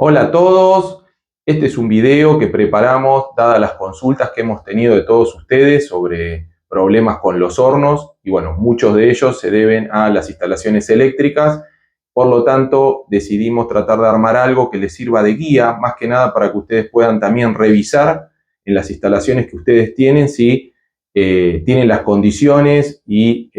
Hola a todos, este es un video que preparamos dadas las consultas que hemos tenido de todos ustedes sobre problemas con los hornos y bueno, muchos de ellos se deben a las instalaciones eléctricas. Por lo tanto, decidimos tratar de armar algo que les sirva de guía, más que nada para que ustedes puedan también revisar en las instalaciones que ustedes tienen si tienen las condiciones y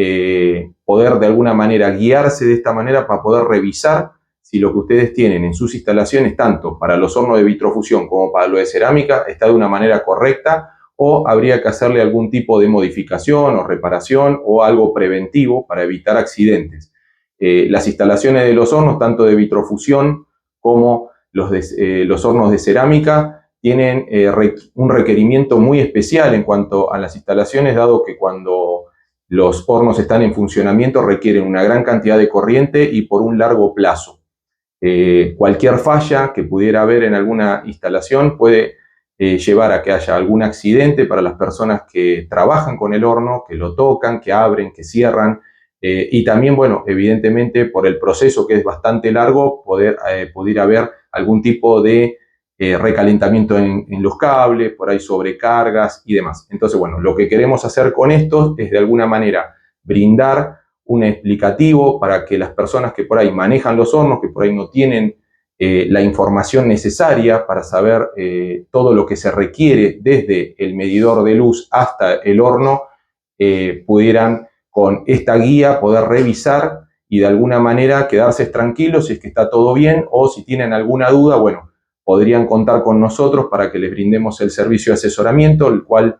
poder de alguna manera guiarse de esta manera para poder revisar si lo que ustedes tienen en sus instalaciones, tanto para los hornos de vitrofusión como para lo de cerámica, está de una manera correcta o habría que hacerle algún tipo de modificación o reparación o algo preventivo para evitar accidentes. Las instalaciones de los hornos, tanto de vitrofusión como los hornos de cerámica, tienen un requerimiento muy especial en cuanto a las instalaciones, dado que cuando los hornos están en funcionamiento requieren una gran cantidad de corriente y por un largo plazo. Cualquier falla que pudiera haber en alguna instalación puede llevar a que haya algún accidente para las personas que trabajan con el horno, que lo tocan, que abren, que cierran, y también, bueno, evidentemente por el proceso que es bastante largo, pudiera haber algún tipo de recalentamiento en los cables, por ahí sobrecargas y demás. Entonces, bueno, lo que queremos hacer con esto es de alguna manera brindar un explicativo para que las personas que por ahí manejan los hornos, que por ahí no tienen la información necesaria para saber todo lo que se requiere desde el medidor de luz hasta el horno, pudieran con esta guía poder revisar y de alguna manera quedarse tranquilos si es que está todo bien, o si tienen alguna duda, bueno, podrían contar con nosotros para que les brindemos el servicio de asesoramiento, el cual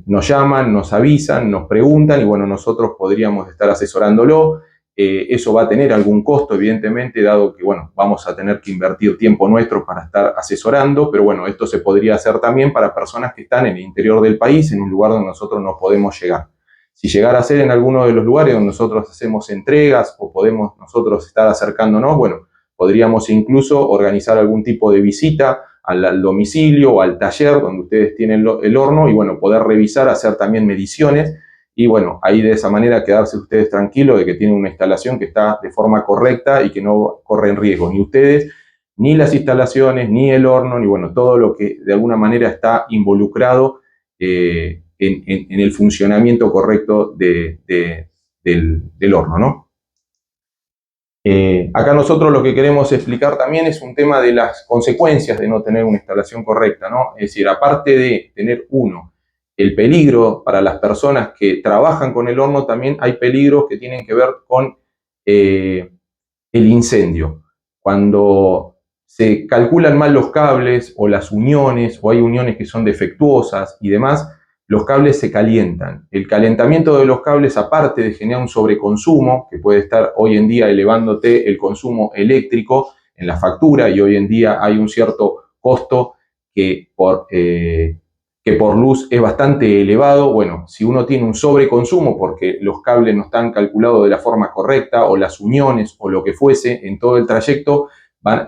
nos llaman, nos avisan, nos preguntan y bueno, nosotros podríamos estar asesorándolo. Eso va a tener algún costo, evidentemente, dado que bueno, vamos a tener que invertir tiempo nuestro para estar asesorando, pero bueno, esto se podría hacer también para personas que están en el interior del país, en un lugar donde nosotros no podemos llegar. Si llegara a ser en alguno de los lugares donde nosotros hacemos entregas o podemos nosotros estar acercándonos, bueno, podríamos incluso organizar algún tipo de visita al domicilio o al taller donde ustedes tienen el horno y bueno, poder revisar, hacer también mediciones y bueno, ahí de esa manera quedarse ustedes tranquilos de que tienen una instalación que está de forma correcta y que no corren riesgo ni ustedes, ni las instalaciones, ni el horno, ni bueno, todo lo que de alguna manera está involucrado en el funcionamiento correcto del horno, ¿no? Acá nosotros lo que queremos explicar también es un tema de las consecuencias de no tener una instalación correcta, ¿no? Es decir, aparte de tener el peligro para las personas que trabajan con el horno, también hay peligros que tienen que ver con el incendio. Cuando se calculan mal los cables o las uniones, o hay uniones que son defectuosas y demás, los cables se calientan. El calentamiento de los cables, aparte de generar un sobreconsumo, que puede estar hoy en día elevándote el consumo eléctrico en la factura, y hoy en día hay un cierto costo que por luz es bastante elevado. Bueno, si uno tiene un sobreconsumo porque los cables no están calculados de la forma correcta, o las uniones, o lo que fuese, en todo el trayecto,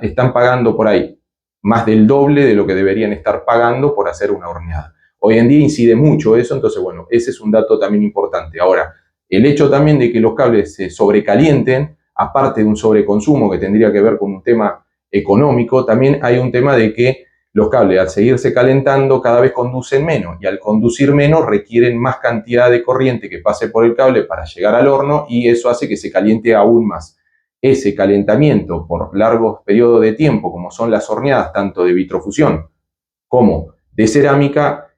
están pagando por ahí más del doble de lo que deberían estar pagando por hacer una horneada. Hoy en día incide mucho eso, entonces bueno, ese es un dato también importante. Ahora, el hecho también de que los cables se sobrecalienten, aparte de un sobreconsumo que tendría que ver con un tema económico, también hay un tema de que los cables, al seguirse calentando, cada vez conducen menos, y al conducir menos requieren más cantidad de corriente que pase por el cable para llegar al horno, y eso hace que se caliente aún más. Ese calentamiento por largos periodos de tiempo, como son las horneadas tanto de vitrofusión como de cerámica,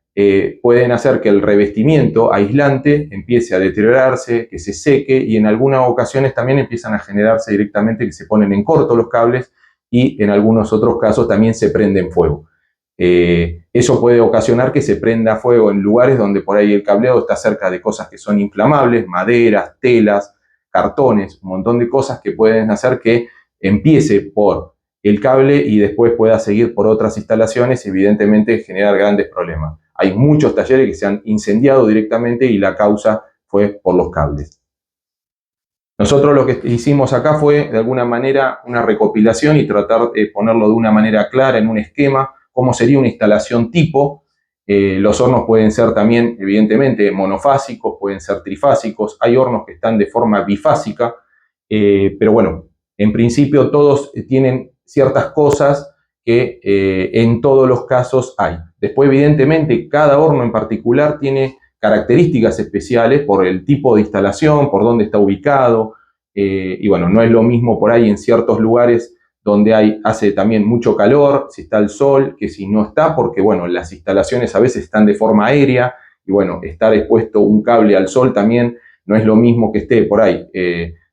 pueden hacer que el revestimiento aislante empiece a deteriorarse, que se seque, y en algunas ocasiones también empiezan a generarse directamente que se ponen en corto los cables, y en algunos otros casos también se prenden fuego. Eso puede ocasionar que se prenda fuego en lugares donde por ahí el cableado está cerca de cosas que son inflamables, maderas, telas, cartones, un montón de cosas que pueden hacer que empiece por el cable y después pueda seguir por otras instalaciones y evidentemente generar grandes problemas. Hay muchos talleres que se han incendiado directamente y la causa fue por los cables. Nosotros lo que hicimos acá fue de alguna manera una recopilación y tratar de ponerlo de una manera clara en un esquema, cómo sería una instalación tipo. Los hornos pueden ser también, evidentemente, monofásicos, pueden ser trifásicos, hay hornos que están de forma bifásica, pero bueno, en principio todos tienen ciertas cosas que en todos los casos hay. Después, evidentemente, cada horno en particular tiene características especiales por el tipo de instalación, por dónde está ubicado, y bueno, no es lo mismo por ahí en ciertos lugares donde hace también mucho calor, si está el sol, que si no está, porque bueno, las instalaciones a veces están de forma aérea, y bueno, estar expuesto un cable al sol también no es lo mismo que esté por ahí,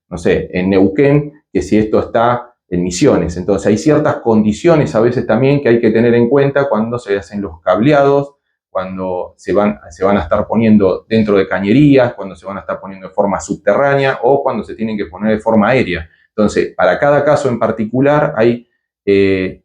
no sé, en Neuquén, que si esto está en Misiones. Entonces hay ciertas condiciones a veces también que hay que tener en cuenta cuando se hacen los cableados, cuando se van a estar poniendo dentro de cañerías, cuando se van a estar poniendo de forma subterránea o cuando se tienen que poner de forma aérea. Entonces, para cada caso en particular hay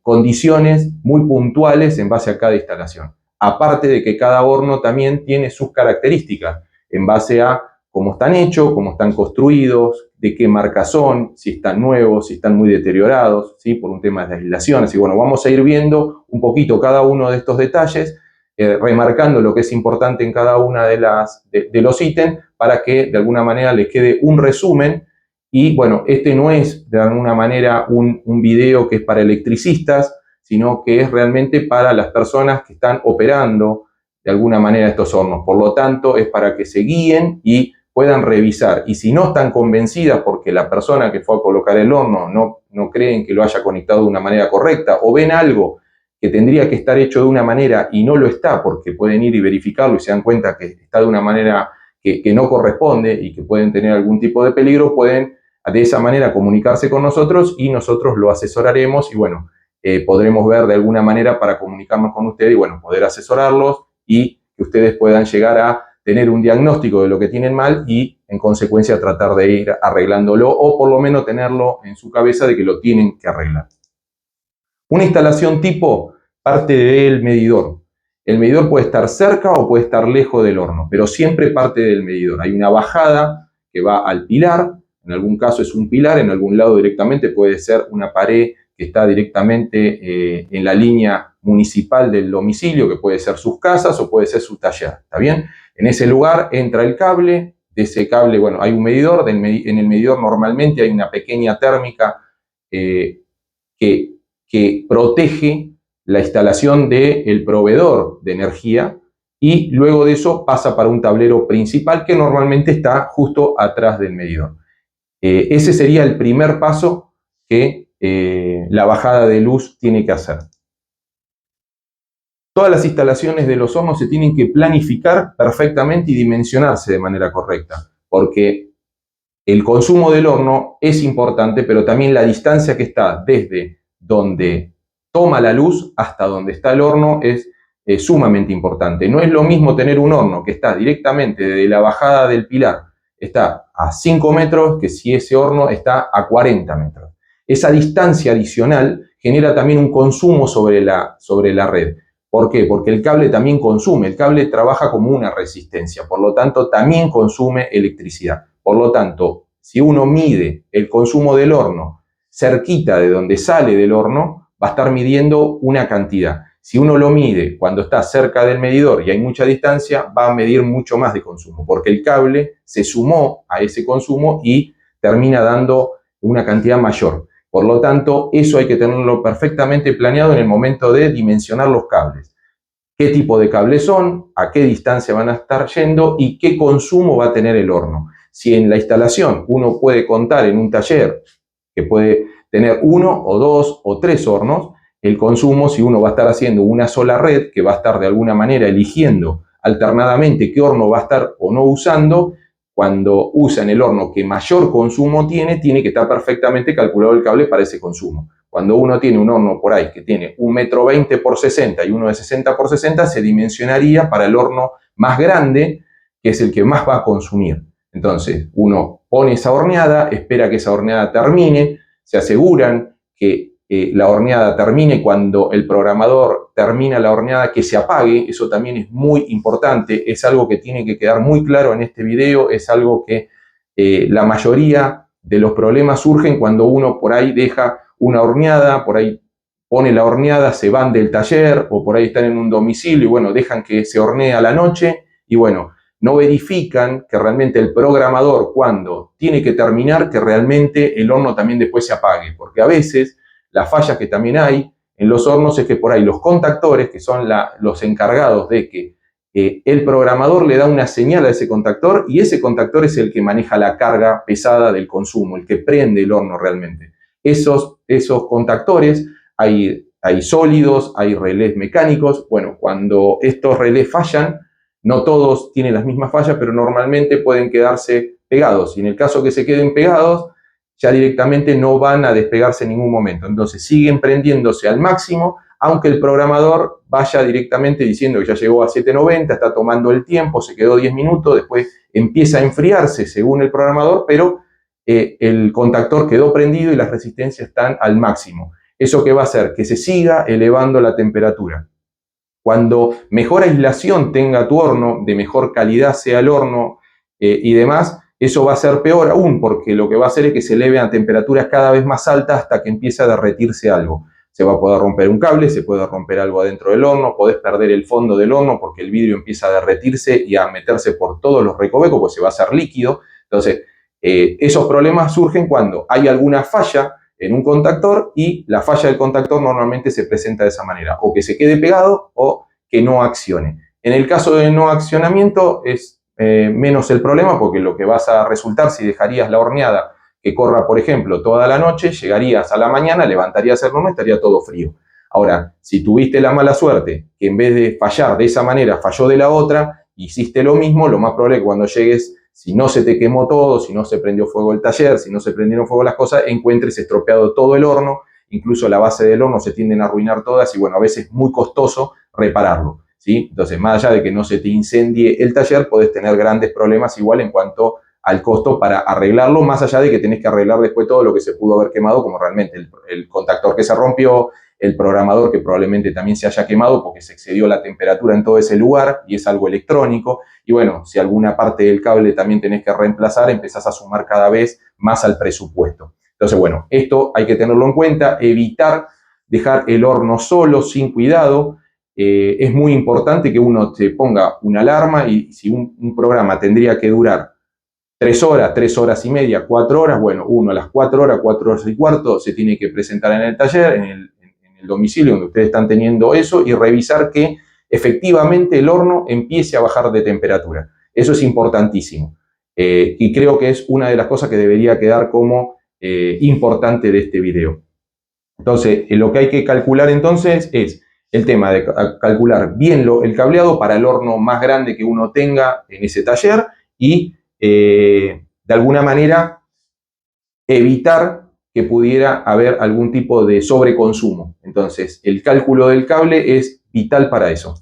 condiciones muy puntuales en base a cada instalación. Aparte de que cada horno también tiene sus características en base a cómo están hechos, cómo están construidos, de qué marca son, si están nuevos, si están muy deteriorados, ¿sí? Por un tema de aislación. Así que bueno, vamos a ir viendo un poquito cada uno de estos detalles, remarcando lo que es importante en cada uno de los ítems para que de alguna manera les quede un resumen. Y bueno, este no es de alguna manera un video que es para electricistas, sino que es realmente para las personas que están operando de alguna manera estos hornos. Por lo tanto, es para que se guíen y puedan revisar. Y si no están convencidas porque la persona que fue a colocar el horno no creen que lo haya conectado de una manera correcta o ven algo que tendría que estar hecho de una manera y no lo está porque pueden ir y verificarlo y se dan cuenta que está de una manera que no corresponde y que pueden tener algún tipo de peligro, pueden de esa manera comunicarse con nosotros y nosotros lo asesoraremos y bueno, podremos ver de alguna manera para comunicarnos con ustedes y bueno, poder asesorarlos y que ustedes puedan llegar a tener un diagnóstico de lo que tienen mal y en consecuencia tratar de ir arreglándolo o por lo menos tenerlo en su cabeza de que lo tienen que arreglar. Una instalación tipo parte del medidor. El medidor puede estar cerca o puede estar lejos del horno, pero siempre parte del medidor. Hay una bajada que va al pilar, en algún caso es un pilar, en algún lado directamente puede ser una pared que está directamente en la línea municipal del domicilio, que puede ser sus casas o puede ser su taller, ¿está bien? En ese lugar entra el cable, de ese cable, bueno, hay un medidor, en el medidor normalmente hay una pequeña térmica que protege la instalación del proveedor de energía y luego de eso pasa para un tablero principal que normalmente está justo atrás del medidor. Ese sería el primer paso que la bajada de luz tiene que hacer. Todas las instalaciones de los hornos se tienen que planificar perfectamente y dimensionarse de manera correcta, porque el consumo del horno es importante, pero también la distancia que está desde donde toma la luz hasta donde está el horno es sumamente importante. No es lo mismo tener un horno que está directamente desde la bajada del pilar, está a 5 metros, que si ese horno está a 40 metros. Esa distancia adicional genera también un consumo sobre la red. ¿Por qué? Porque el cable también consume, el cable trabaja como una resistencia, por lo tanto también consume electricidad. Por lo tanto, si uno mide el consumo del horno cerquita de donde sale del horno, va a estar midiendo una cantidad. Si uno lo mide cuando está cerca del medidor y hay mucha distancia, va a medir mucho más de consumo, porque el cable se sumó a ese consumo y termina dando una cantidad mayor. Por lo tanto, eso hay que tenerlo perfectamente planeado en el momento de dimensionar los cables. ¿Qué tipo de cables son? ¿A qué distancia van a estar yendo? ¿Y qué consumo va a tener el horno? Si en la instalación uno puede contar en un taller que puede tener 1 o 2 o 3 hornos, el consumo, si uno va a estar haciendo una sola red, que va a estar de alguna manera eligiendo alternadamente qué horno va a estar o no usando, cuando usan el horno que mayor consumo tiene que estar perfectamente calculado el cable para ese consumo. Cuando uno tiene un horno por ahí que tiene 1,20 m por 60 y uno de 60 por 60, se dimensionaría para el horno más grande, que es el que más va a consumir. Entonces, uno pone esa horneada, espera que esa horneada termine, se aseguran que la horneada termine cuando el programador termina la horneada, que se apague. Eso también es muy importante, es algo que tiene que quedar muy claro en este video, es algo que la mayoría de los problemas surgen cuando uno por ahí deja una horneada, por ahí pone la horneada, se van del taller o por ahí están en un domicilio y bueno, dejan que se hornee a la noche y bueno, no verifican que realmente el programador cuando tiene que terminar, que realmente el horno también después se apague, porque a veces las fallas que también hay en los hornos es que por ahí los contactores, que son los encargados de que el programador le da una señal a ese contactor y ese contactor es el que maneja la carga pesada del consumo, el que prende el horno realmente. Esos contactores, hay sólidos, hay relés mecánicos. Bueno, cuando estos relés fallan, no todos tienen las mismas fallas, pero normalmente pueden quedarse pegados. Y en el caso que se queden pegados, ya directamente no van a despegarse en ningún momento. Entonces siguen prendiéndose al máximo, aunque el programador vaya directamente diciendo que ya llegó a 790, está tomando el tiempo, se quedó 10 minutos, después empieza a enfriarse según el programador, pero el contactor quedó prendido y las resistencias están al máximo. ¿Eso qué va a hacer? Que se siga elevando la temperatura. Cuando mejor aislación tenga tu horno, de mejor calidad sea el horno y demás, eso va a ser peor aún, porque lo que va a hacer es que se eleve a temperaturas cada vez más altas hasta que empiece a derretirse algo. Se va a poder romper un cable, se puede romper algo adentro del horno, podés perder el fondo del horno porque el vidrio empieza a derretirse y a meterse por todos los recovecos, porque se va a hacer líquido. Entonces, esos problemas surgen cuando hay alguna falla en un contactor y la falla del contactor normalmente se presenta de esa manera, o que se quede pegado o que no accione. En el caso de no accionamiento es menos el problema, porque lo que vas a resultar si dejarías la horneada que corra, por ejemplo, toda la noche, llegarías a la mañana, levantarías el horno y estaría todo frío. Ahora, si tuviste la mala suerte que en vez de fallar de esa manera, falló de la otra, hiciste lo mismo, lo más probable es que cuando llegues, si no se te quemó todo, si no se prendió fuego el taller, si no se prendieron fuego las cosas, encuentres estropeado todo el horno, incluso la base del horno se tienden a arruinar todas y bueno, a veces es muy costoso repararlo, ¿sí? Entonces, más allá de que no se te incendie el taller, podés tener grandes problemas igual en cuanto al costo para arreglarlo, más allá de que tenés que arreglar después todo lo que se pudo haber quemado, como realmente el contactor que se rompió, el programador que probablemente también se haya quemado porque se excedió la temperatura en todo ese lugar y es algo electrónico. Y bueno, si alguna parte del cable también tenés que reemplazar, empezás a sumar cada vez más al presupuesto. Entonces, bueno, esto hay que tenerlo en cuenta, evitar dejar el horno solo, sin cuidado. Es muy importante que uno se ponga una alarma y si un programa tendría que durar 3 horas, 3 horas y media, 4 horas, bueno, uno a las 4 horas, 4 horas y cuarto se tiene que presentar en el taller, en el domicilio donde ustedes están teniendo eso y revisar que efectivamente el horno empiece a bajar de temperatura. Eso es importantísimo. Y creo que es una de las cosas que debería quedar como importante de este video. Entonces, lo que hay que calcular entonces es el tema de calcular bien el cableado para el horno más grande que uno tenga en ese taller y de alguna manera evitar que pudiera haber algún tipo de sobreconsumo. Entonces, el cálculo del cable es vital para eso.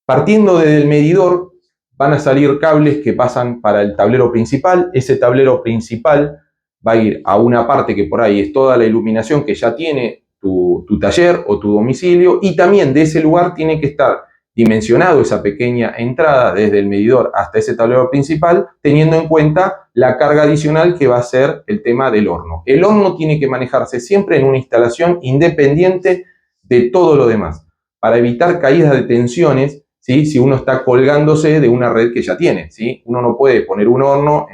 Partiendo desde el medidor, van a salir cables que pasan para el tablero principal. Ese tablero principal va a ir a una parte que por ahí es toda la iluminación que ya tiene tu taller o tu domicilio, y también de ese lugar tiene que estar dimensionado esa pequeña entrada desde el medidor hasta ese tablero principal, teniendo en cuenta la carga adicional que va a ser el tema del horno. El horno tiene que manejarse siempre en una instalación independiente de todo lo demás, para evitar caídas de tensiones, ¿sí? Si uno está colgándose de una red que ya tiene, ¿sí? Uno no puede poner un horno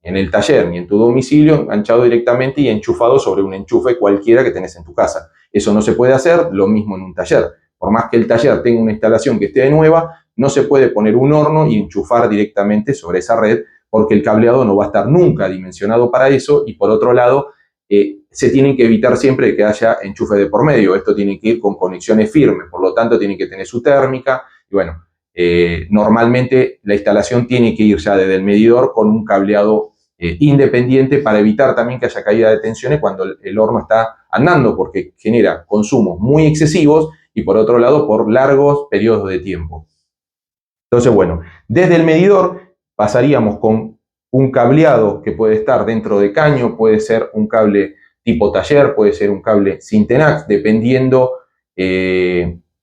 en el taller ni en tu domicilio enganchado directamente y enchufado sobre un enchufe cualquiera que tenés en tu casa. Eso no se puede hacer, lo mismo en un taller. Por más que el taller tenga una instalación que esté nueva, no se puede poner un horno y enchufar directamente sobre esa red porque el cableado no va a estar nunca dimensionado para eso, y por otro lado, se tienen que evitar siempre que haya enchufe de por medio. Esto tiene que ir con conexiones firmes, por lo tanto tiene que tener su térmica y bueno, normalmente la instalación tiene que ir ya desde el medidor con un cableado independiente para evitar también que haya caída de tensiones cuando el horno está andando, porque genera consumos muy excesivos y por otro lado por largos periodos de tiempo. Entonces, bueno, desde el medidor pasaríamos con un cableado que puede estar dentro de caño, puede ser un cable tipo taller, puede ser un cable Syntenax, dependiendo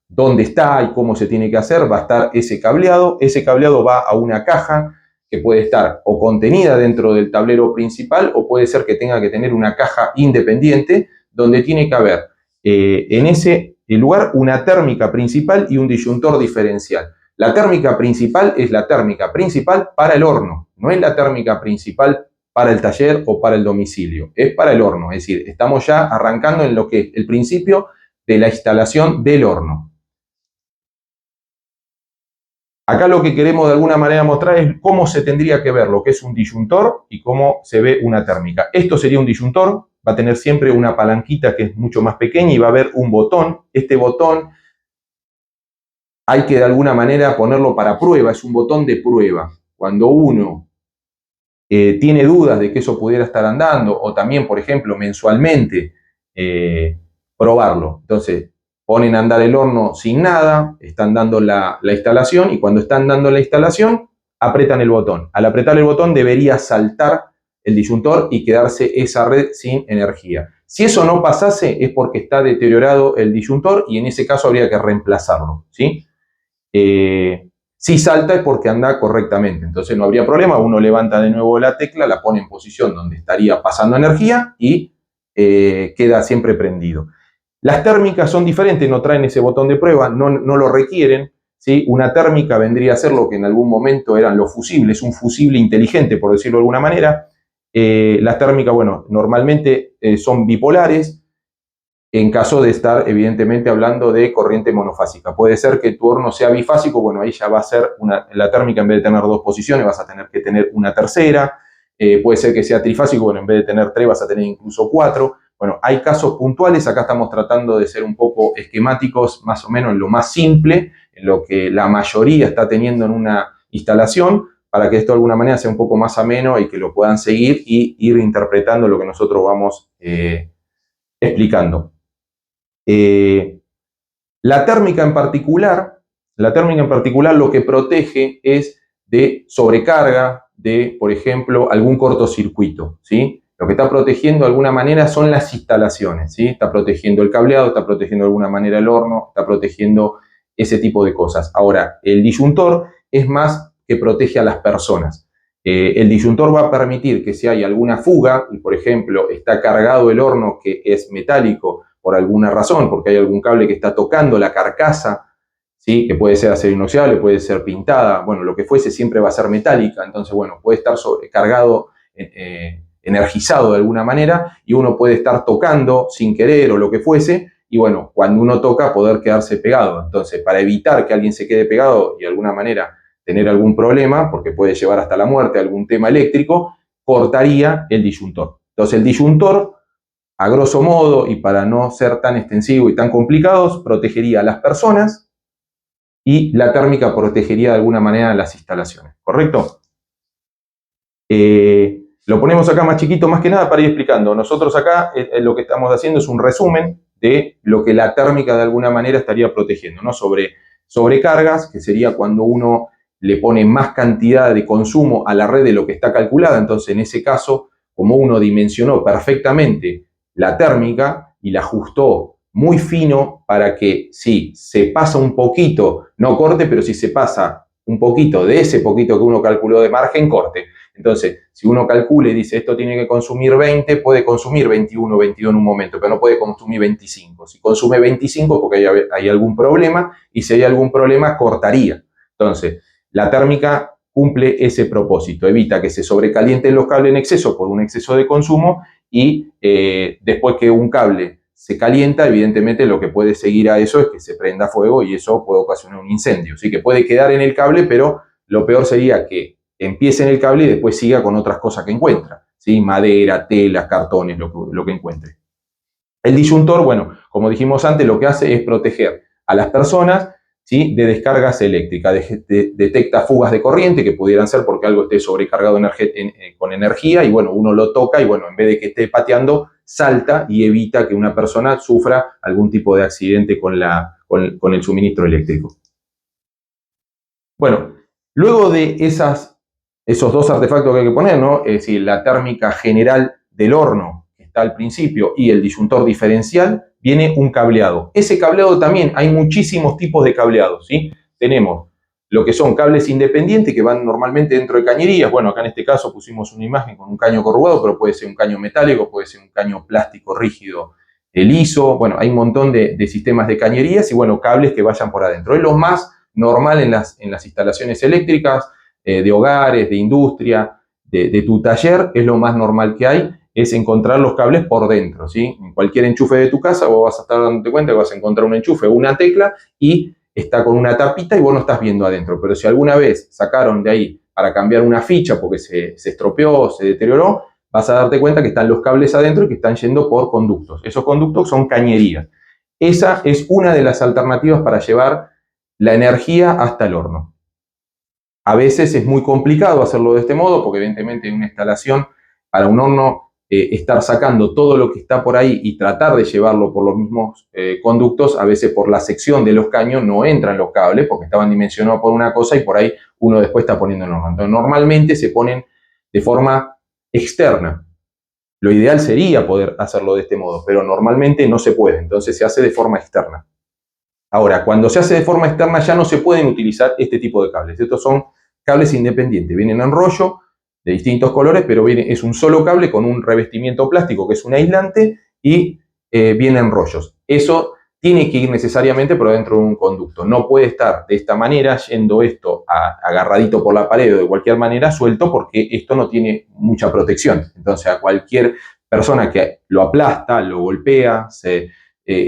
dónde está y cómo se tiene que hacer, va a estar ese cableado. Ese cableado va a una caja que puede estar o contenida dentro del tablero principal o puede ser que tenga que tener una caja independiente donde tiene que haber en ese lugar una térmica principal y un disyuntor diferencial. La térmica principal es la térmica principal para el horno, no es la térmica principal para el taller o para el domicilio, es para el horno, es decir, estamos ya arrancando en lo que es el principio de la instalación del horno. Acá lo que queremos de alguna manera mostrar es cómo se tendría que ver lo que es un disyuntor y cómo se ve una térmica. Esto sería un disyuntor, va a tener siempre una palanquita que es mucho más pequeña y va a haber un botón. Este botón hay que de alguna manera ponerlo para prueba, es un botón de prueba. Cuando uno tiene dudas de que eso pudiera estar andando o también, por ejemplo, mensualmente probarlo. Entonces, ponen a andar el horno sin nada, están dando la instalación y cuando están dando la instalación, apretan el botón. Al apretar el botón debería saltar el disyuntor y quedarse esa red sin energía. Si eso no pasase es porque está deteriorado el disyuntor y en ese caso habría que reemplazarlo, ¿sí? Si salta es porque anda correctamente, entonces no habría problema, uno levanta de nuevo la tecla, la pone en posición donde estaría pasando energía y queda siempre prendido. Las térmicas son diferentes, no traen ese botón de prueba, no lo requieren, ¿sí? Una térmica vendría a ser lo que en algún momento eran los fusibles, un fusible inteligente, por decirlo de alguna manera. Las térmicas, bueno, normalmente son bipolares, en caso de estar evidentemente hablando de corriente monofásica. Puede ser que tu horno sea bifásico, bueno, ahí ya va a ser la térmica en vez de tener dos posiciones vas a tener que tener una tercera. Puede ser que sea trifásico, bueno, en vez de tener 3 vas a tener incluso 4. Bueno, hay casos puntuales, acá estamos tratando de ser un poco esquemáticos, más o menos en lo más simple, en lo que la mayoría está teniendo en una instalación, para que esto de alguna manera sea un poco más ameno y que lo puedan seguir y ir interpretando lo que nosotros vamos explicando. La térmica en particular lo que protege es de sobrecarga, de, por ejemplo, algún cortocircuito, ¿sí? Lo que está protegiendo de alguna manera son las instalaciones, ¿sí? Está protegiendo el cableado, está protegiendo de alguna manera el horno, está protegiendo ese tipo de cosas. Ahora, el disyuntor es más que protege a las personas. El disyuntor va a permitir que si hay alguna fuga, y por ejemplo está cargado el horno que es metálico por alguna razón, porque hay algún cable que está tocando la carcasa, ¿sí? Que puede ser acero inoxidable, puede ser pintada, bueno, lo que fuese siempre va a ser metálica, entonces, bueno, puede estar sobrecargado, energizado de alguna manera, y uno puede estar tocando sin querer o lo que fuese, y bueno, cuando uno toca poder quedarse pegado. Entonces, para evitar que alguien se quede pegado y de alguna manera tener algún problema, porque puede llevar hasta la muerte algún tema eléctrico, cortaría el disyuntor. Entonces, el disyuntor, a grosso modo, y para no ser tan extensivo y tan complicados, protegería a las personas y la térmica protegería de alguna manera las instalaciones, ¿correcto? Lo ponemos acá más chiquito, más que nada para ir explicando. Nosotros acá lo que estamos haciendo es un resumen de lo que la térmica de alguna manera estaría protegiendo, ¿no? Sobre sobrecargas, que sería cuando uno le pone más cantidad de consumo a la red de lo que está calculada. Entonces, en ese caso, como uno dimensionó perfectamente la térmica y la ajustó muy fino para que si se pasa un poquito, no corte, pero si se pasa un poquito de ese poquito que uno calculó de margen, corte. Entonces, si uno calcula y dice esto tiene que consumir 20, puede consumir 21 o 22 en un momento, pero no puede consumir 25. Si consume 25 porque hay algún problema, y si hay algún problema, cortaría. Entonces, la térmica cumple ese propósito, evita que se sobrecalienten los cables en exceso por un exceso de consumo y después que un cable se calienta, evidentemente lo que puede seguir a eso es que se prenda fuego y eso puede ocasionar un incendio. Así que puede quedar en el cable, pero lo peor sería que empiece en el cable y después siga con otras cosas que encuentra, ¿sí? Madera, telas, cartones, lo que encuentre. El disyuntor, bueno, como dijimos antes, lo que hace es proteger a las personas, ¿sí? De descargas eléctricas, detecta fugas de corriente que pudieran ser porque algo esté sobrecargado con energía y bueno, uno lo toca y bueno, en vez de que esté pateando, salta y evita que una persona sufra algún tipo de accidente con el suministro eléctrico. Bueno, luego de esos dos artefactos que hay que poner, ¿no? Es decir, la térmica general del horno que está al principio y el disyuntor diferencial, viene un cableado. Ese cableado también, hay muchísimos tipos de cableados, ¿sí? Tenemos lo que son cables independientes que van normalmente dentro de cañerías. Bueno, acá en este caso pusimos una imagen con un caño corrugado, pero puede ser un caño metálico, puede ser un caño plástico rígido liso. Bueno, hay un montón de sistemas de cañerías y bueno, cables que vayan por adentro. Es lo más normal en las instalaciones eléctricas, de hogares, de industria, de tu taller, es lo más normal que hay, es encontrar los cables por dentro, ¿sí? En cualquier enchufe de tu casa vos vas a estar dándote cuenta que vas a encontrar un enchufe o una tecla y está con una tapita y vos no estás viendo adentro. Pero si alguna vez sacaron de ahí para cambiar una ficha porque se estropeó, se deterioró, vas a darte cuenta que están los cables adentro y que están yendo por conductos. Esos conductos son cañerías. Esa es una de las alternativas para llevar la energía hasta el horno. A veces es muy complicado hacerlo de este modo porque evidentemente en una instalación para un horno estar sacando todo lo que está por ahí y tratar de llevarlo por los mismos conductos, a veces por la sección de los caños no entran los cables porque estaban dimensionados por una cosa y por ahí uno después está poniendo el horno. Entonces normalmente se ponen de forma externa. Lo ideal sería poder hacerlo de este modo, pero normalmente no se puede, entonces se hace de forma externa. Ahora, cuando se hace de forma externa ya no se pueden utilizar este tipo de cables. Estos son cables independientes, vienen en rollo de distintos colores, pero es un solo cable con un revestimiento plástico que es un aislante y viene en rollos. Eso tiene que ir necesariamente por dentro de un conducto. No puede estar de esta manera, yendo esto agarradito por la pared o de cualquier manera suelto, porque esto no tiene mucha protección. Entonces a cualquier persona que lo aplasta, lo golpea,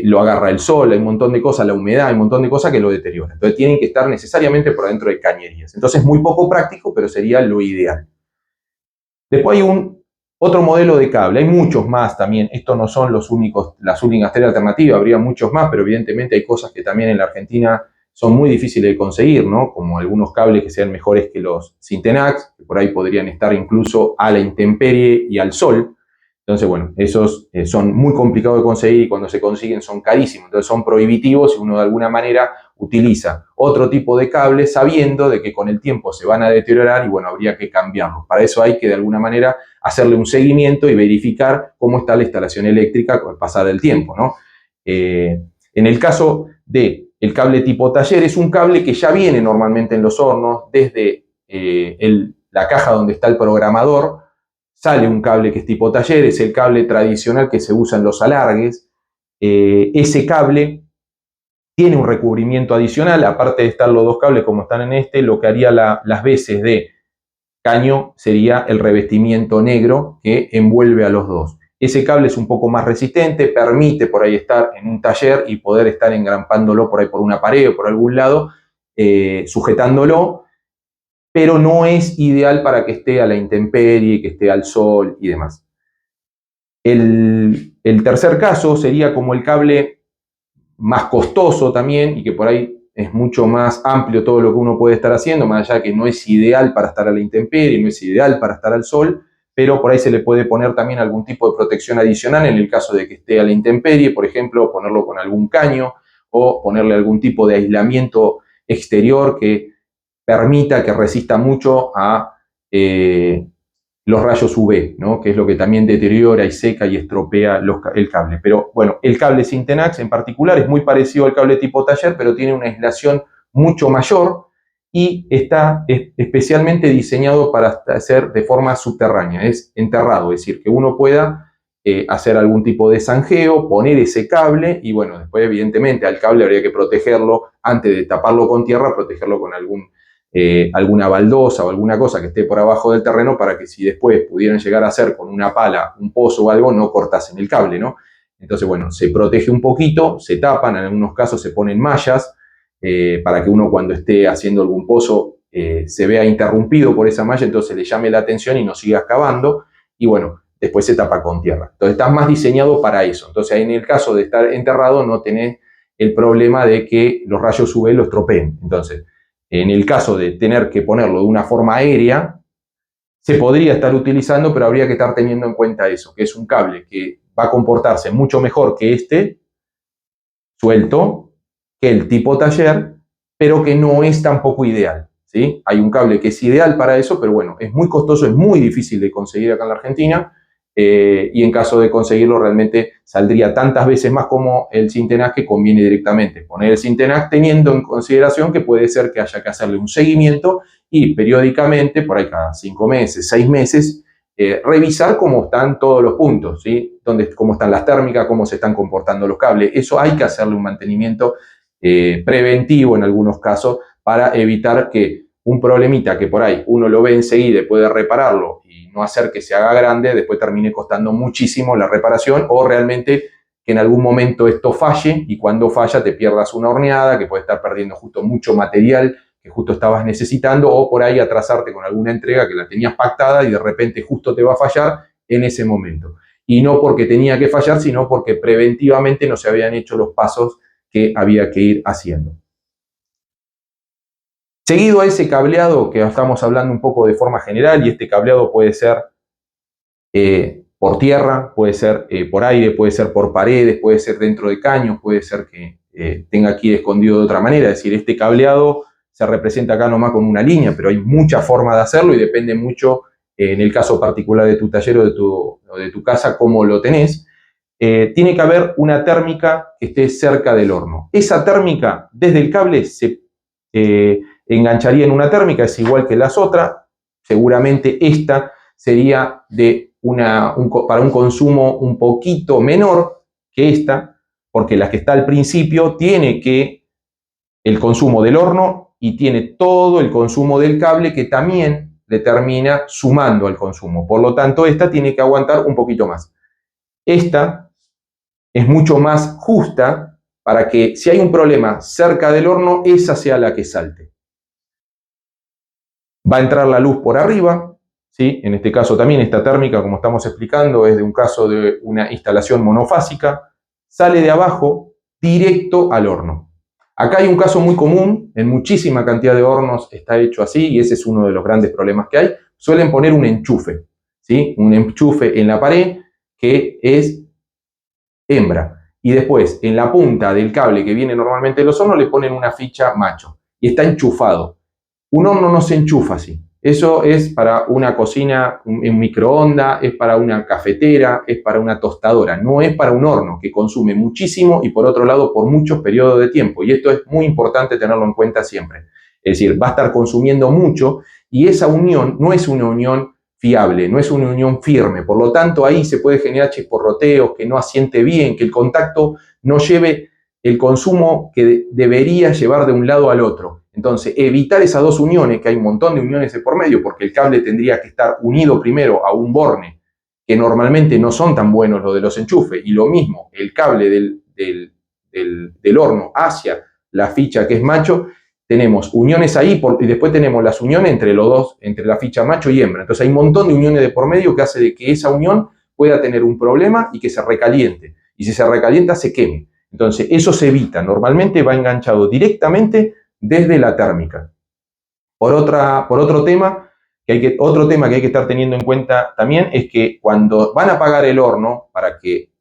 lo agarra el sol, hay un montón de cosas, la humedad, hay un montón de cosas que lo deterioran. Entonces tienen que estar necesariamente por dentro de cañerías. Entonces es muy poco práctico, pero sería lo ideal. Después hay otro modelo de cable, hay muchos más también, estos no son las únicas 3 alternativas, habría muchos más, pero evidentemente hay cosas que también en la Argentina son muy difíciles de conseguir, ¿no? Como algunos cables que sean mejores que los Syntenax, que por ahí podrían estar incluso a la intemperie y al sol. Entonces, bueno, esos son muy complicados de conseguir y cuando se consiguen son carísimos, entonces son prohibitivos y uno de alguna manera utiliza otro tipo de cables sabiendo de que con el tiempo se van a deteriorar y bueno, habría que cambiarlos. Para eso hay que de alguna manera hacerle un seguimiento y verificar cómo está la instalación eléctrica con el pasar del tiempo, ¿no? En el caso del cable tipo taller, es un cable que ya viene normalmente en los hornos desde la caja donde está el programador. Sale un cable que es tipo taller, es el cable tradicional que se usa en los alargues. Ese cable tiene un recubrimiento adicional, aparte de estar los 2 cables como están en este, lo que haría las veces de caño sería el revestimiento negro que envuelve a los 2. Ese cable es un poco más resistente, permite por ahí estar en un taller y poder estar engrampándolo por ahí por una pared o por algún lado, sujetándolo, pero no es ideal para que esté a la intemperie, que esté al sol y demás. El tercer caso sería como el cable más costoso también y que por ahí es mucho más amplio todo lo que uno puede estar haciendo, más allá de que no es ideal para estar a la intemperie, no es ideal para estar al sol, pero por ahí se le puede poner también algún tipo de protección adicional en el caso de que esté a la intemperie, por ejemplo, ponerlo con algún caño o ponerle algún tipo de aislamiento exterior que permita que resista mucho a los rayos UV, ¿no? Que es lo que también deteriora y seca y estropea el cable. Pero bueno, el cable Syntenax en particular es muy parecido al cable tipo taller, pero tiene una aislación mucho mayor y está especialmente diseñado para hacer de forma subterránea, es enterrado, es decir, que uno pueda hacer algún tipo de zanjeo, poner ese cable y bueno, después evidentemente al cable habría que protegerlo, antes de taparlo con tierra, protegerlo con alguna baldosa o alguna cosa que esté por abajo del terreno para que si después pudieran llegar a hacer con una pala un pozo o algo, no cortasen el cable, ¿no? Entonces, bueno, se protege un poquito, se tapan, en algunos casos se ponen mallas para que uno cuando esté haciendo algún pozo se vea interrumpido por esa malla, entonces le llame la atención y no siga excavando y bueno, después se tapa con tierra. Entonces está más diseñado para eso. Entonces en el caso de estar enterrado no tenés el problema de que los rayos UV lo estropeen. Entonces, en el caso de tener que ponerlo de una forma aérea, se podría estar utilizando, pero habría que estar teniendo en cuenta eso, que es un cable que va a comportarse mucho mejor que este, suelto, que el tipo taller, pero que no es tampoco ideal, ¿sí? Hay un cable que es ideal para eso, pero bueno, es muy costoso, es muy difícil de conseguir acá en la Argentina, y en caso de conseguirlo realmente saldría tantas veces más como el Syntenax que conviene directamente poner el Syntenax teniendo en consideración que puede ser que haya que hacerle un seguimiento y periódicamente, por ahí cada 5 meses, 6 meses, revisar cómo están todos los puntos, ¿sí? Cómo están las térmicas, cómo se están comportando los cables. Eso hay que hacerle un mantenimiento preventivo en algunos casos para evitar que un problemita que por ahí uno lo ve enseguida y puede repararlo y no hacer que se haga grande, después termine costando muchísimo la reparación, o realmente que en algún momento esto falle, y cuando falla te pierdas una horneada, que puede estar perdiendo justo mucho material que justo estabas necesitando, o por ahí atrasarte con alguna entrega que la tenías pactada y de repente justo te va a fallar en ese momento. Y no porque tenía que fallar, sino porque preventivamente no se habían hecho los pasos que había que ir haciendo. Seguido a ese cableado que estamos hablando un poco de forma general, y este cableado puede ser por tierra, puede ser por aire, puede ser por paredes, puede ser dentro de caños, puede ser que tenga aquí escondido de otra manera. Es decir, este cableado se representa acá nomás con una línea, pero hay muchas formas de hacerlo y depende mucho, en el caso particular de tu taller o de tu casa, cómo lo tenés. Tiene que haber una térmica que esté cerca del horno. Esa térmica, desde el cable, se engancharía en una térmica, es igual que las otras. Seguramente esta sería para un consumo un poquito menor que esta, porque la que está al principio tiene el consumo del horno y tiene todo el consumo del cable, que también le termina sumando al consumo. Por lo tanto, esta tiene que aguantar un poquito más. Esta es mucho más justa para que, si hay un problema cerca del horno, esa sea la que salte. Va a entrar la luz por arriba, ¿sí? En este caso también esta térmica, como estamos explicando, es de un caso de una instalación monofásica. Sale de abajo directo al horno. Acá hay un caso muy común, en muchísima cantidad de hornos está hecho así, y ese es uno de los grandes problemas que hay. Suelen poner un enchufe, ¿sí? Un enchufe en la pared que es hembra. Y después, en la punta del cable que viene normalmente de los hornos, le ponen una ficha macho. Y está enchufado. Un horno no se enchufa así. Eso es para una cocina, un microondas, es para una cafetera, es para una tostadora. No es para un horno que consume muchísimo y, por otro lado, por muchos periodos de tiempo. Y esto es muy importante tenerlo en cuenta siempre. Es decir, va a estar consumiendo mucho, y esa unión no es una unión fiable, no es una unión firme. Por lo tanto, ahí se puede generar chisporroteos, que no asiente bien, que el contacto no lleve el consumo que debería llevar de un lado al otro. Entonces, evitar esas dos uniones, que hay un montón de uniones de por medio, porque el cable tendría que estar unido primero a un borne, que normalmente no son tan buenos los de los enchufes, y lo mismo, el cable del horno hacia la ficha que es macho, tenemos uniones ahí, y después tenemos las uniones entre los dos, entre la ficha macho y hembra. Entonces hay un montón de uniones de por medio que hace de que esa unión pueda tener un problema y que se recaliente. Y si se recalienta, se queme. Entonces eso se evita. Normalmente va enganchado directamente desde la térmica. Otro tema que hay que estar teniendo en cuenta también es que cuando van a apagar el horno, para que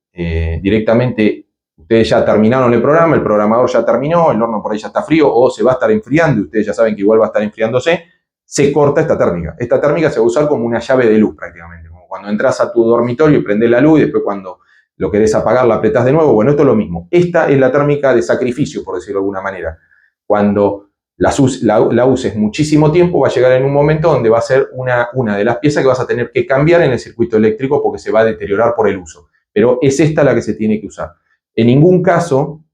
directamente ustedes ya terminaron el programa, el programador ya terminó, el horno por ahí ya está frío o se va a estar enfriando, y ustedes ya saben que igual va a estar enfriándose, se corta esta térmica. Esta térmica se va a usar como una llave de luz prácticamente, como cuando entras a tu dormitorio y prendes la luz y después cuando lo querés apagar la apretás de nuevo. Bueno, esto es lo mismo. Esta es la térmica de sacrificio, por decirlo de alguna manera. Cuando la uses muchísimo tiempo, va a llegar en un momento donde va a ser una de las piezas que vas a tener que cambiar en el circuito eléctrico porque se va a deteriorar por el uso. Pero es esta la que se tiene que usar. En ningún caso,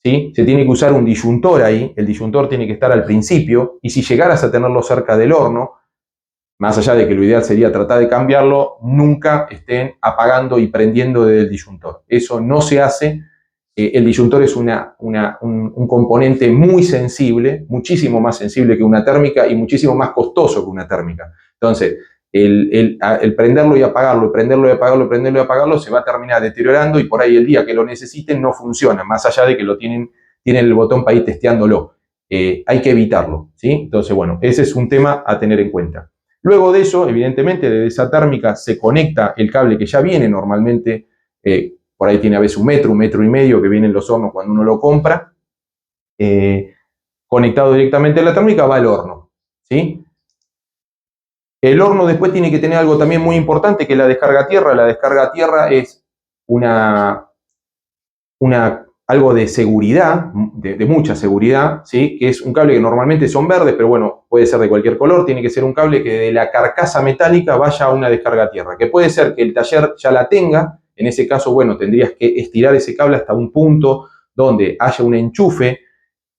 ¿sí?, se tiene que usar un disyuntor ahí. El disyuntor tiene que estar al principio, y si llegaras a tenerlo cerca del horno, más allá de que lo ideal sería tratar de cambiarlo, nunca estén apagando y prendiendo desde el disyuntor. Eso no se hace. El disyuntor es un componente muy sensible, muchísimo más sensible que una térmica y muchísimo más costoso que una térmica. Entonces, el prenderlo y apagarlo, prenderlo y apagarlo, prenderlo y apagarlo, se va a terminar deteriorando, y por ahí el día que lo necesiten no funciona, más allá de que tienen el botón para ir testeándolo. Hay que evitarlo, ¿sí? Entonces, bueno, ese es un tema a tener en cuenta. Luego de eso, evidentemente, de esa térmica se conecta el cable que ya viene normalmente, por ahí tiene a veces un metro y medio que vienen los hornos cuando uno lo compra. Conectado directamente a la térmica va al horno, ¿sí? El horno después tiene que tener algo también muy importante, que es la descarga tierra. La descarga tierra es algo de seguridad, de mucha seguridad, ¿sí? Que es un cable que normalmente son verdes, pero bueno, puede ser de cualquier color. Tiene que ser un cable que de la carcasa metálica vaya a una descarga tierra, que puede ser que el taller ya la tenga. En ese caso, bueno, tendrías que estirar ese cable hasta un punto donde haya un enchufe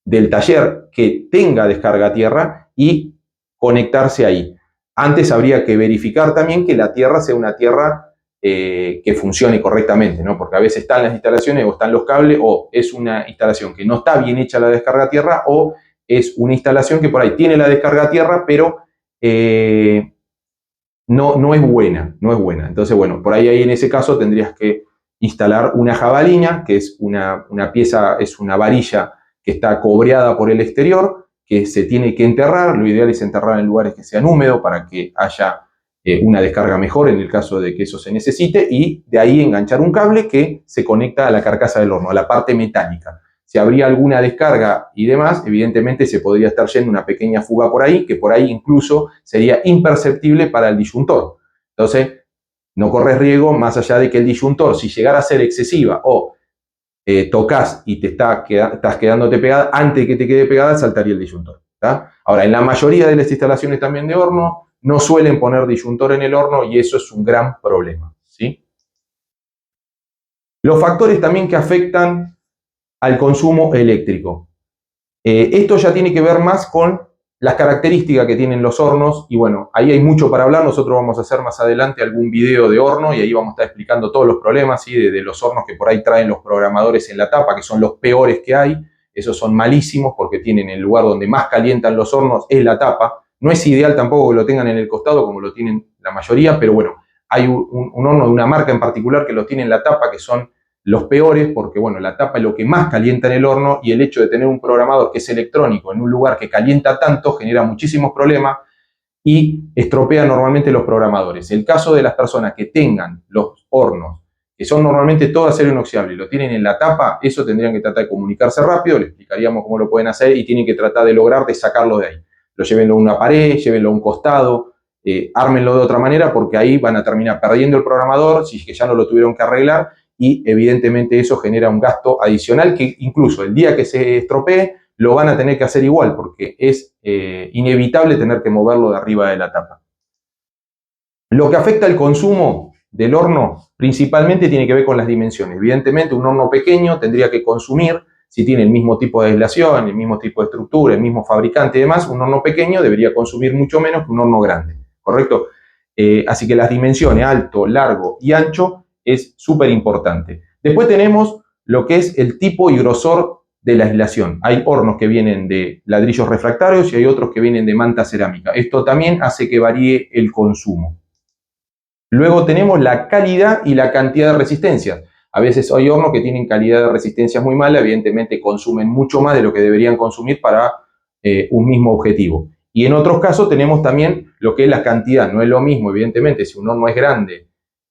del taller que tenga descarga tierra, y conectarse ahí. Antes habría que verificar también que la tierra sea una tierra que funcione correctamente, ¿no? Porque a veces están las instalaciones o están los cables, o es una instalación que no está bien hecha la descarga a tierra, o es una instalación que por ahí tiene la descarga a tierra, pero no es buena, no es buena. Entonces, bueno, por ahí en ese caso tendrías que instalar una jabalina, que es una pieza, es una varilla que está cobreada por el exterior, que se tiene que enterrar. Lo ideal es enterrar en lugares que sean húmedos para que haya una descarga mejor en el caso de que eso se necesite, y de ahí enganchar un cable que se conecta a la carcasa del horno, a la parte metálica. Si habría alguna descarga y demás, evidentemente se podría estar yendo una pequeña fuga por ahí, que por ahí incluso sería imperceptible para el disyuntor. Entonces, no corres riesgo más allá de que el disyuntor, si llegara a ser excesiva o tocas y estás quedándote pegada, antes de que te quede pegada, saltaría el disyuntor. ¿Tá? Ahora, en la mayoría de las instalaciones también de horno, no suelen poner disyuntor en el horno y eso es un gran problema, ¿sí? Los factores también que afectan al consumo eléctrico. Esto ya tiene que ver más con las características que tienen los hornos, y bueno, ahí hay mucho para hablar. Nosotros vamos a hacer más adelante algún video de horno y ahí vamos a estar explicando todos los problemas, ¿sí? de los hornos que por ahí traen los programadores en la tapa, que son los peores que hay. Esos son malísimos porque tienen el lugar donde más calientan los hornos es la tapa. No es ideal tampoco que lo tengan en el costado como lo tienen la mayoría, pero bueno, hay un horno de una marca en particular que lo tiene en la tapa, que son los peores, porque bueno, la tapa es lo que más calienta en el horno, y el hecho de tener un programador que es electrónico en un lugar que calienta tanto genera muchísimos problemas y estropea normalmente los programadores. El caso de las personas que tengan los hornos, que son normalmente todo acero inoxidable, y lo tienen en la tapa, eso tendrían que tratar de comunicarse rápido, le explicaríamos cómo lo pueden hacer, y tienen que tratar de lograr de sacarlo de ahí. Lo llévenlo a una pared, llévenlo a un costado, ármenlo de otra manera, porque ahí van a terminar perdiendo el programador, si es que ya no lo tuvieron que arreglar, y evidentemente eso genera un gasto adicional que incluso el día que se estropee lo van a tener que hacer igual, porque es inevitable tener que moverlo de arriba de la tapa. Lo que afecta al consumo del horno principalmente tiene que ver con las dimensiones. Evidentemente un horno pequeño tendría que consumir, si tiene el mismo tipo de aislación, el mismo tipo de estructura, el mismo fabricante y demás, un horno pequeño debería consumir mucho menos que un horno grande, ¿correcto? Así que las dimensiones alto, largo y ancho es súper importante. Después tenemos lo que es el tipo y grosor de la aislación. Hay hornos que vienen de ladrillos refractarios y hay otros que vienen de manta cerámica. Esto también hace que varíe el consumo. Luego tenemos la calidad y la cantidad de resistencia. A veces hay hornos que tienen calidad de resistencia muy mala, evidentemente consumen mucho más de lo que deberían consumir para un mismo objetivo. Y en otros casos tenemos también lo que es la cantidad. No es lo mismo, evidentemente, si un horno es grande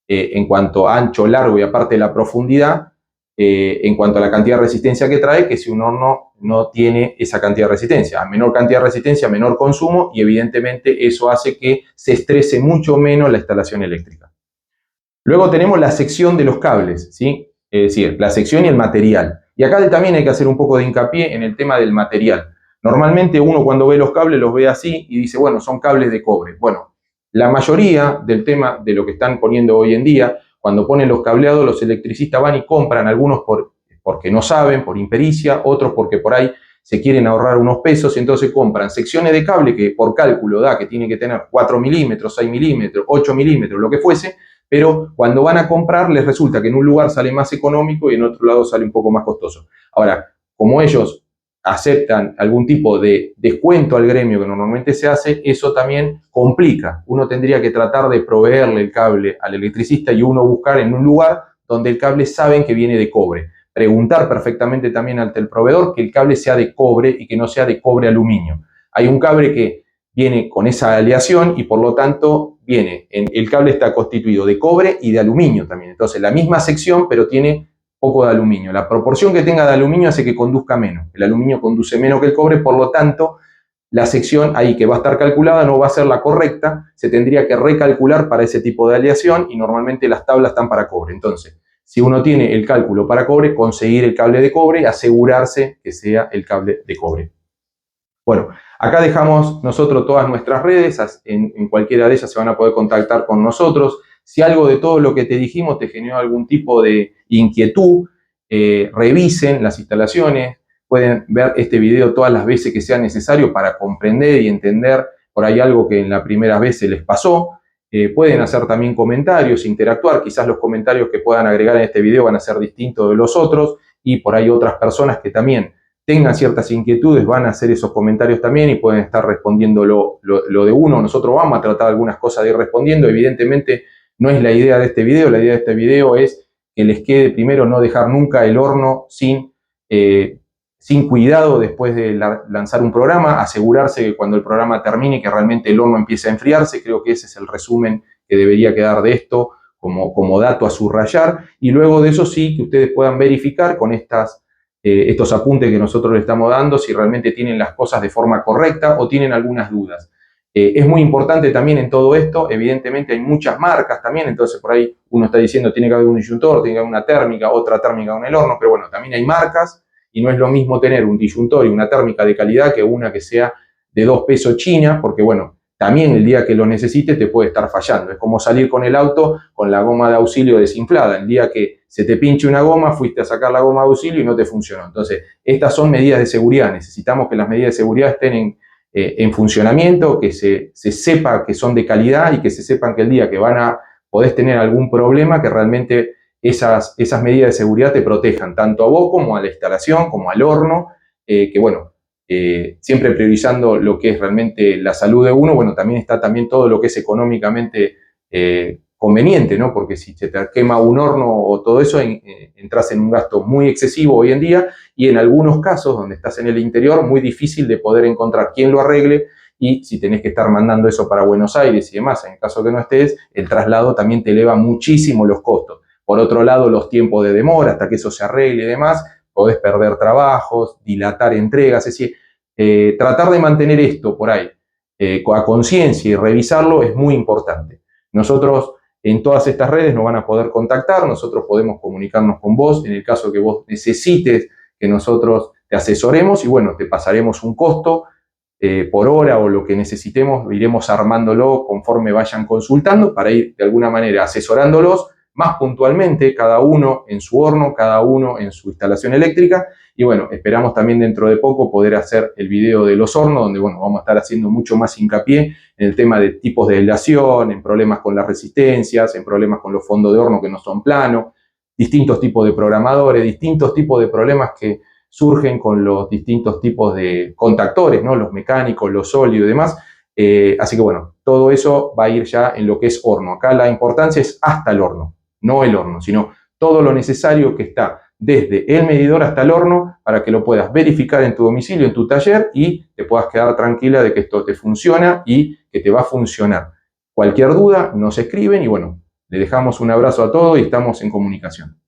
en cuanto a ancho, largo y aparte la profundidad, en cuanto a la cantidad de resistencia que trae, que si un horno no tiene esa cantidad de resistencia. A menor cantidad de resistencia, menor consumo, y evidentemente eso hace que se estrese mucho menos la instalación eléctrica. Luego tenemos la sección de los cables, ¿sí? Es decir, la sección y el material. Y acá también hay que hacer un poco de hincapié en el tema del material. Normalmente uno cuando ve los cables los ve así y dice, bueno, son cables de cobre. Bueno, la mayoría del tema de lo que están poniendo hoy en día, cuando ponen los cableados, los electricistas van y compran, algunos porque no saben, por impericia, otros porque por ahí se quieren ahorrar unos pesos, y entonces compran secciones de cable que por cálculo da que tiene que tener 4 milímetros, 6 milímetros, 8 milímetros, lo que fuese, pero cuando van a comprar les resulta que en un lugar sale más económico y en otro lado sale un poco más costoso. Ahora, como ellos aceptan algún tipo de descuento al gremio que normalmente se hace, eso también complica. Uno tendría que tratar de proveerle el cable al electricista y uno buscar en un lugar donde el cable saben que viene de cobre. Preguntar perfectamente también ante el proveedor que el cable sea de cobre y que no sea de cobre aluminio. Hay un cable que viene con esa aleación y por lo tanto el cable está constituido de cobre y de aluminio también. Entonces la misma sección pero tiene poco de aluminio. La proporción que tenga de aluminio hace que conduzca menos. El aluminio conduce menos que el cobre, por lo tanto la sección ahí que va a estar calculada no va a ser la correcta, se tendría que recalcular para ese tipo de aleación y normalmente las tablas están para cobre. Entonces, si uno tiene el cálculo para cobre, conseguir el cable de cobre y asegurarse que sea el cable de cobre. Bueno, acá dejamos nosotros todas nuestras redes, en cualquiera de ellas se van a poder contactar con nosotros. Si algo de todo lo que te dijimos te generó algún tipo de inquietud, revisen las instalaciones, pueden ver este video todas las veces que sea necesario para comprender y entender por ahí algo que en la primera vez se les pasó. Pueden hacer también comentarios, interactuar. Quizás los comentarios que puedan agregar en este video van a ser distintos de los otros y por ahí otras personas que también tengan ciertas inquietudes van a hacer esos comentarios también y pueden estar respondiendo lo de uno. Nosotros vamos a tratar algunas cosas de ir respondiendo. Evidentemente no es la idea de este video. La idea de este video es que les quede primero no dejar nunca el horno sin cuidado después de lanzar un programa, asegurarse que cuando el programa termine que realmente el horno empiece a enfriarse. Creo que ese es el resumen que debería quedar de esto como dato a subrayar. Y luego de eso sí que ustedes puedan verificar con estos apuntes que nosotros le estamos dando si realmente tienen las cosas de forma correcta o tienen algunas dudas. Es muy importante también en todo esto, evidentemente hay muchas marcas también, entonces por ahí uno está diciendo tiene que haber un disyuntor, tiene que haber una térmica, otra térmica en el horno, pero bueno, también hay marcas y no es lo mismo tener un disyuntor y una térmica de calidad que una que sea de 2 pesos China, porque bueno, también el día que lo necesites te puede estar fallando. Es como salir con el auto con la goma de auxilio desinflada. El día que se te pinche una goma, fuiste a sacar la goma de auxilio y no te funcionó. Entonces, estas son medidas de seguridad. Necesitamos que las medidas de seguridad estén en funcionamiento, que se sepa que son de calidad y que se sepan que el día que podés tener algún problema, que realmente esas medidas de seguridad te protejan tanto a vos como a la instalación, como al horno, que bueno, siempre priorizando lo que es realmente la salud de uno. Bueno, también está también todo lo que es económicamente conveniente, ¿no? Porque si se te quema un horno o todo eso, entras en un gasto muy excesivo hoy en día y en algunos casos donde estás en el interior, muy difícil de poder encontrar quién lo arregle y si tenés que estar mandando eso para Buenos Aires y demás, en el caso que no estés, el traslado también te eleva muchísimo los costos. Por otro lado, los tiempos de demora hasta que eso se arregle y demás, podés perder trabajos, dilatar entregas, es decir, tratar de mantener esto por ahí a conciencia y revisarlo es muy importante. Nosotros en todas estas redes nos van a poder contactar, nosotros podemos comunicarnos con vos en el caso que vos necesites que nosotros te asesoremos y bueno, te pasaremos un costo por hora o lo que necesitemos, iremos armándolo conforme vayan consultando para ir de alguna manera asesorándolos más puntualmente, cada uno en su horno, cada uno en su instalación eléctrica. Y bueno, esperamos también dentro de poco poder hacer el video de los hornos, donde bueno, vamos a estar haciendo mucho más hincapié en el tema de tipos de aislación, en problemas con las resistencias, en problemas con los fondos de horno que no son planos, distintos tipos de programadores, distintos tipos de problemas que surgen con los distintos tipos de contactores, ¿no? Los mecánicos, los sólidos y demás. Así que bueno, todo eso va a ir ya en lo que es horno. Acá la importancia es hasta el horno, no el horno, sino todo lo necesario que está desde el medidor hasta el horno para que lo puedas verificar en tu domicilio, en tu taller y te puedas quedar tranquila de que esto te funciona y que te va a funcionar. Cualquier duda nos escriben y bueno, le dejamos un abrazo a todos y estamos en comunicación.